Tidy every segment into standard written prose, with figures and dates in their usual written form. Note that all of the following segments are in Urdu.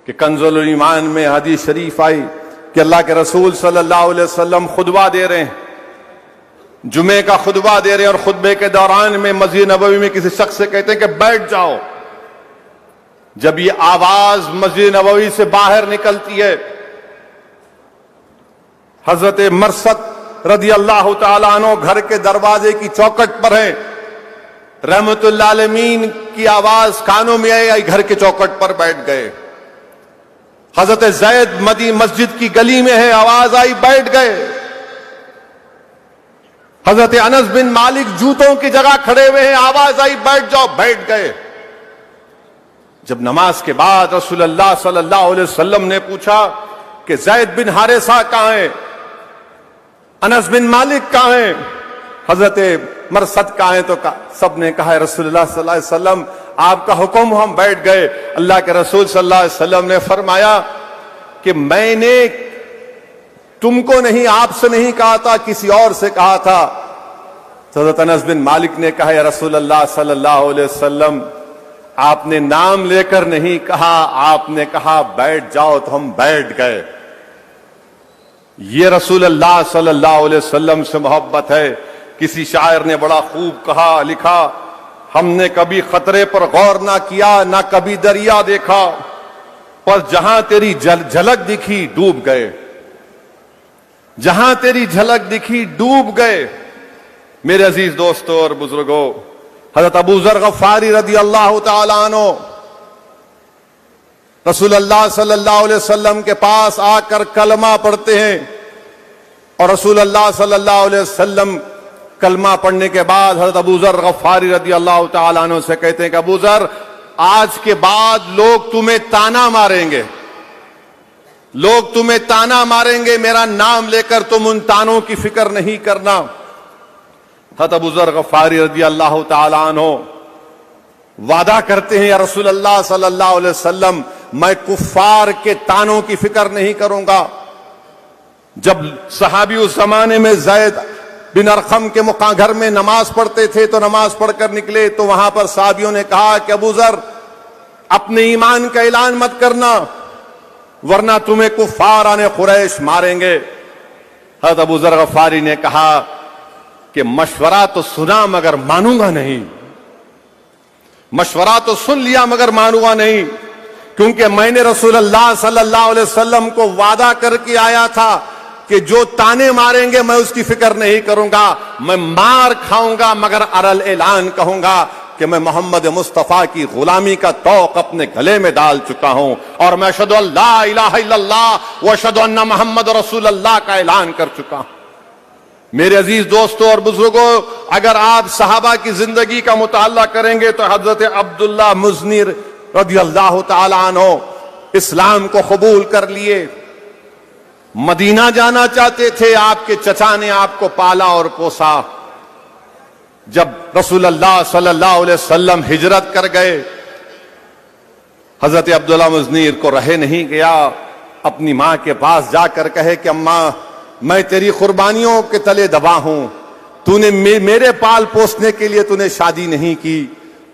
کہ کنز الایمان میں حدیث شریف آئی کہ اللہ کے رسول صلی اللہ علیہ وسلم خطبہ دے رہے ہیں، جمعے کا خطبہ دے رہے ہیں، اور خطبے کے دوران میں مسجد نبوی میں کسی شخص سے کہتے ہیں کہ بیٹھ جاؤ۔ جب یہ آواز مسجد نبوی سے باہر نکلتی ہے، حضرت مرثد رضی اللہ تعالیٰ عنہ گھر کے دروازے کی چوکھٹ پر ہیں، رحمت اللہ عالمین کی آواز کانوں میں آئی، گھر کے چوکھٹ پر بیٹھ گئے۔ حضرت زید مسجد کی گلی میں ہے، آواز آئی، بیٹھ گئے۔ حضرت انس بن مالک جوتوں کی جگہ کھڑے ہوئے ہیں، آواز آئی، بیٹھ جاؤ، بیٹھ گئے۔ جب نماز کے بعد رسول اللہ صلی اللہ علیہ وسلم نے پوچھا کہ زید بن حارثہ کہاں ہیں، انس بن مالک کہاں ہیں، حضرت مرثد کہاں ہیں، تو سب نے کہا رسول اللہ صلی اللہ علیہ وسلم آپ کا حکم، ہم بیٹھ گئے۔ اللہ کے رسول صلی اللہ علیہ وسلم نے فرمایا کہ میں نے تم کو نہیں، آپ سے نہیں کہا تھا، کسی اور سے کہا تھا۔ تو حضرت انس بن مالک نے کہا یا رسول اللہ صلی اللہ علیہ وسلم آپ نے نام لے کر نہیں کہا، آپ نے کہا بیٹھ جاؤ، تو ہم بیٹھ گئے۔ یہ رسول اللہ صلی اللہ علیہ وسلم سے محبت ہے۔ کسی شاعر نے بڑا خوب کہا، لکھا، ہم نے کبھی خطرے پر غور نہ کیا، نہ کبھی دریا دیکھا، پر جہاں تیری جھلک دکھی ڈوب گئے، جہاں تیری جھلک دکھی ڈوب گئے۔ میرے عزیز دوستو اور بزرگوں، حضرت ابو ذر غفاری رضی اللہ تعالی عنہ رسول اللہ صلی اللہ علیہ وسلم کے پاس آ کر کلمہ پڑھتے ہیں، اور رسول اللہ صلی اللہ علیہ وسلم کلمہ پڑھنے کے بعد حضرت ابو ذر غفاری رضی اللہ تعالی عنہ سے کہتے ہیں کہ ابو ذر، آج کے بعد لوگ تمہیں تانا ماریں گے، لوگ تمہیں تانا ماریں گے، میرا نام لے کر تم ان تانوں کی فکر نہیں کرنا۔ حضرت ابو ذر غفاری رضی اللہ تعالی عنہ وعدہ کرتے ہیں یا رسول اللہ صلی اللہ علیہ وسلم میں کفار کے تانوں کی فکر نہیں کروں گا۔ جب صحابی اس زمانے میں زید بن ارقم کے گھر میں نماز پڑھتے تھے تو نماز پڑھ کر نکلے تو وہاں پر صحابیوں نے کہا کہ ابو ذر اپنے ایمان کا اعلان مت کرنا ورنہ تمہیں کفاران قریش ماریں گے۔ حضرت ابو ذر غفاری نے کہا کہ مشورہ تو سنا مگر مانوں گا نہیں، مشورہ تو سن لیا مگر مانوں گا نہیں، کیونکہ میں نے رسول اللہ صلی اللہ علیہ وسلم کو وعدہ کر کے آیا تھا کہ جو تانے ماریں گے میں اس کی فکر نہیں کروں گا، میں مار کھاؤں گا مگر ارل اعلان کہوں گا کہ میں محمد مصطفیٰ کی غلامی کا طوق اپنے گلے میں ڈال چکا ہوں، اور میں اشہد ان لا الہ الا اللہ و اشہد ان محمد رسول اللہ کا اعلان کر چکا ہوں۔ میرے عزیز دوستوں اور بزرگوں، اگر آپ صحابہ کی زندگی کا مطالعہ کریں گے تو حضرت عبداللہ مزنی رضی اللہ تعالی عنہ اسلام کو قبول کر لیے، مدینہ جانا چاہتے تھے، آپ کے چچا نے آپ کو پالا اور پوسا۔ جب رسول اللہ صلی اللہ علیہ وسلم ہجرت کر گئے، حضرت عبداللہ مزنی کو رہے نہیں گیا، اپنی ماں کے پاس جا کر کہے کہ اماں میں تیری قربانیوں کے تلے دبا ہوں، تو نے میرے پال پوسنے کے لیے تو نے شادی نہیں کی،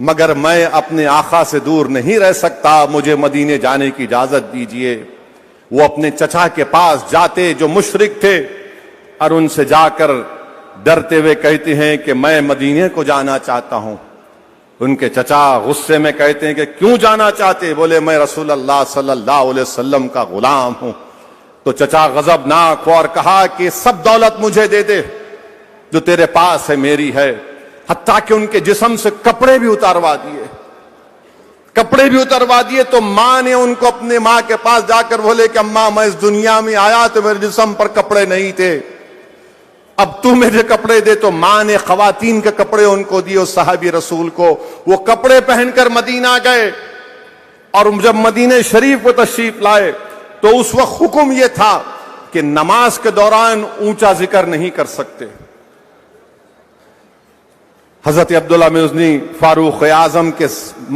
مگر میں اپنے آقا سے دور نہیں رہ سکتا، مجھے مدینے جانے کی اجازت دیجئے۔ وہ اپنے چچا کے پاس جاتے جو مشرک تھے اور ان سے جا کر ڈرتے ہوئے کہتے ہیں کہ میں مدینے کو جانا چاہتا ہوں۔ ان کے چچا غصے میں کہتے ہیں کہ کیوں جانا چاہتے؟ بولے میں رسول اللہ صلی اللہ علیہ وسلم کا غلام ہوں۔ تو چچا غضبناک اور کہا کہ سب دولت مجھے دے دے جو تیرے پاس ہے میری ہے، حتیٰ کہ ان کے جسم سے کپڑے بھی اتاروا دیے، کپڑے بھی اتروا دیے۔ تو ماں نے ان کو اپنے ماں کے پاس جا کر بولے کہ اماں میں اس دنیا میں آیا تو میرے جسم پر کپڑے نہیں تھے، اب تو مجھے کپڑے دے۔ تو ماں نے خواتین کے کپڑے ان کو دیے، اس صحابی رسول کو، وہ کپڑے پہن کر مدینہ گئے، اور جب مدینہ شریف کو تشریف لائے تو اس وقت حکم یہ تھا کہ نماز کے دوران اونچا ذکر نہیں کر سکتے۔ حضرت عبداللہ مزنی فاروق اعظم کے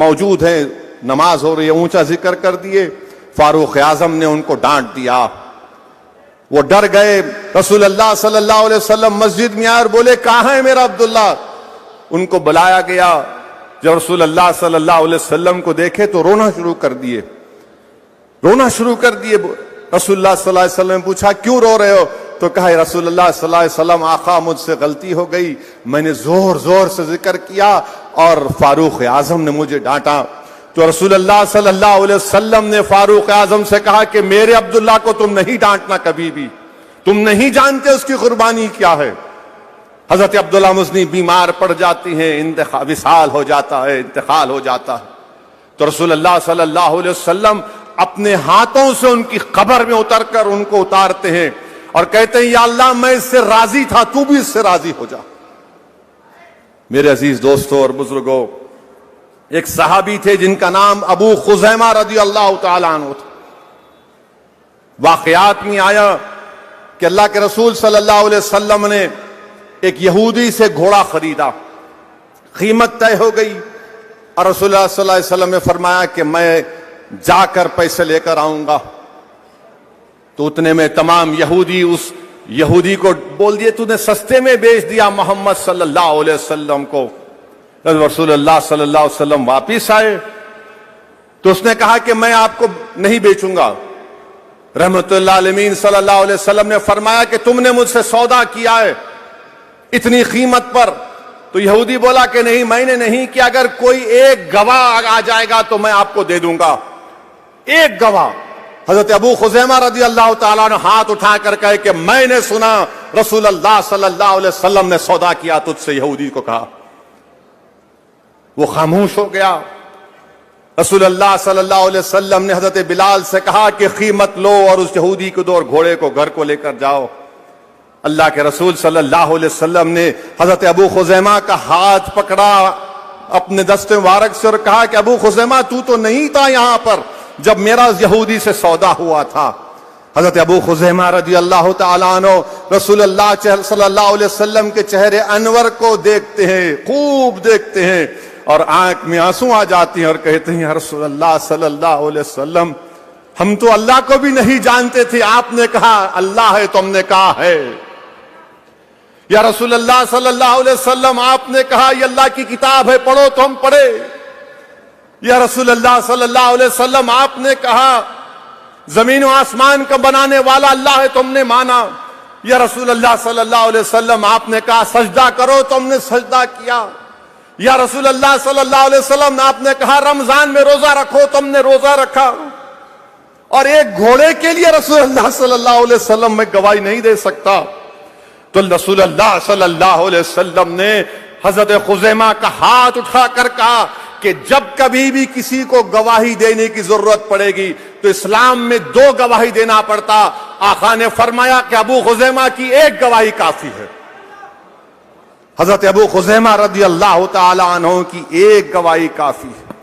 موجود ہیں، نماز ہو رہی ہے، اونچا ذکر کر دیے۔ فاروق اعظم نے ان کو ڈانٹ دیا، وہ ڈر گئے۔ رسول اللہ صلی اللہ علیہ وسلم مسجد میں آئے اور بولے کہاں ہے میرا عبداللہ؟ ان کو بلایا گیا۔ جب رسول اللہ صلی اللہ علیہ وسلم کو دیکھے تو رونا شروع کر دیے۔ رونا شروع کر دیے. رسول اللہ صلی اللہ علیہ وسلم نے پوچھا کیوں رو رہے ہو؟ تو کہا رسول اللہ صلی اللہ علیہ وسلم آقا مجھ سے غلطی ہو گئی, میں نے زور زور سے ذکر کیا اور فاروق اعظم نے مجھے ڈانٹا. تو رسول اللہ صلی اللہ علیہ وسلم نے فاروق اعظم سے کہا کہ میرے عبداللہ کو تم نہیں ڈانٹنا کبھی بھی, تم نہیں جانتے اس کی قربانی کیا ہے. حضرت عبداللہ مزنی بیمار پڑ جاتی ہیں, وصال ہو جاتا ہے, انتقال ہو جاتا ہے. تو رسول اللہ صلی اللہ علیہ وسلم اپنے ہاتھوں سے ان کی قبر میں اتر کر ان کو اتارتے ہیں اور کہتے ہیں یا اللہ میں اس سے راضی تھا, تو بھی اس سے راضی ہو جا. میرے عزیز دوستوں اور بزرگوں, ایک صحابی تھے جن کا نام ابو خزیمہ رضی اللہ تعالیٰ عنہ تھا. واقعات میں آیا کہ اللہ کے رسول صلی اللہ علیہ وسلم نے ایک یہودی سے گھوڑا خریدا, قیمت طے ہو گئی اور رسول اللہ صلی اللہ علیہ وسلم نے فرمایا کہ میں جا کر پیسے لے کر آؤں گا. تو اتنے میں تمام یہودی اس یہودی کو بول دیے تو نے سستے میں بیچ دیا محمد صلی اللہ علیہ وسلم کو. رسول اللہ صلی اللہ علیہ وسلم واپس آئے تو اس نے کہا کہ میں آپ کو نہیں بیچوں گا. رحمت اللہ علیہ صلی اللہ علیہ وسلم نے فرمایا کہ تم نے مجھ سے سودا کیا ہے اتنی قیمت پر. تو یہودی بولا کہ نہیں میں نے نہیں کیا, اگر کوئی ایک گواہ آ جائے گا تو میں آپ کو دے دوں گا. ایک گواہ. حضرت ابو خزیمہ رضی اللہ تعالیٰ نے ہاتھ اٹھا کر کہے کہ میں نے سنا رسول اللہ صلی اللہ علیہ وسلم نے سودا کیا تجھ سے, یہودی کو کہا. وہ خاموش ہو گیا. رسول اللہ صلی اللہ علیہ وسلم نے حضرت بلال سے کہا کہ قیمت لو اور اس یہودی کو دو اور گھوڑے کو گھر کو لے کر جاؤ. اللہ کے رسول صلی اللہ علیہ وسلم نے حضرت ابو خزیمہ کا ہاتھ پکڑا اپنے دست مبارک سے اور کہا کہ ابو خزیمہ تو نہیں تھا یہاں پر جب میرا یہودی سے سودا ہوا تھا. حضرت ابو خزیمہ رضی اللہ تعالیٰ عنہ رسول اللہ صلی اللہ علیہ وسلم کے چہرے انور کو دیکھتے ہیں, خوب دیکھتے ہیں اور آنکھ میں آنسو آ جاتی ہیں اور کہتے ہیں یا رسول اللہ صلی اللہ علیہ وسلم ہم تو اللہ کو بھی نہیں جانتے تھے, آپ نے کہا اللہ ہے تو ہم نے کہا ہے. یا رسول اللہ صلی اللہ علیہ وسلم آپ نے کہا یہ اللہ کی کتاب ہے پڑھو تو ہم پڑھے. یا رسول اللہ صلی اللہ علیہ وسلم آپ نے کہا زمین و آسمان کا بنانے والا اللہ ہے تو ہم نے مانا. یا رسول اللہ صلی اللہ علیہ وسلم آپ نے کہا سجدہ کرو تو ہم نے سجدہ کیا. یا رسول اللہ صلی اللہ علیہ وسلم آپ نے کہا رمضان میں روزہ رکھو تو ہم نے روزہ رکھا. اور ایک گھوڑے کے لیے رسول اللہ صلی اللہ علیہ وسلم میں گواہی نہیں دے سکتا. تو رسول اللہ صلی اللہ علیہ وسلم نے حضرت خزیمہ کا ہاتھ اٹھا کر کہا کہ جب کبھی بھی کسی کو گواہی دینے کی ضرورت پڑے گی تو اسلام میں 2 گواہی دینا پڑتا. آقا نے فرمایا کہ ابو خزیمہ کی ایک گواہی کافی ہے. حضرت ابو خزیمہ رضی اللہ تعالی عنہ کی ایک گواہی کافی ہے.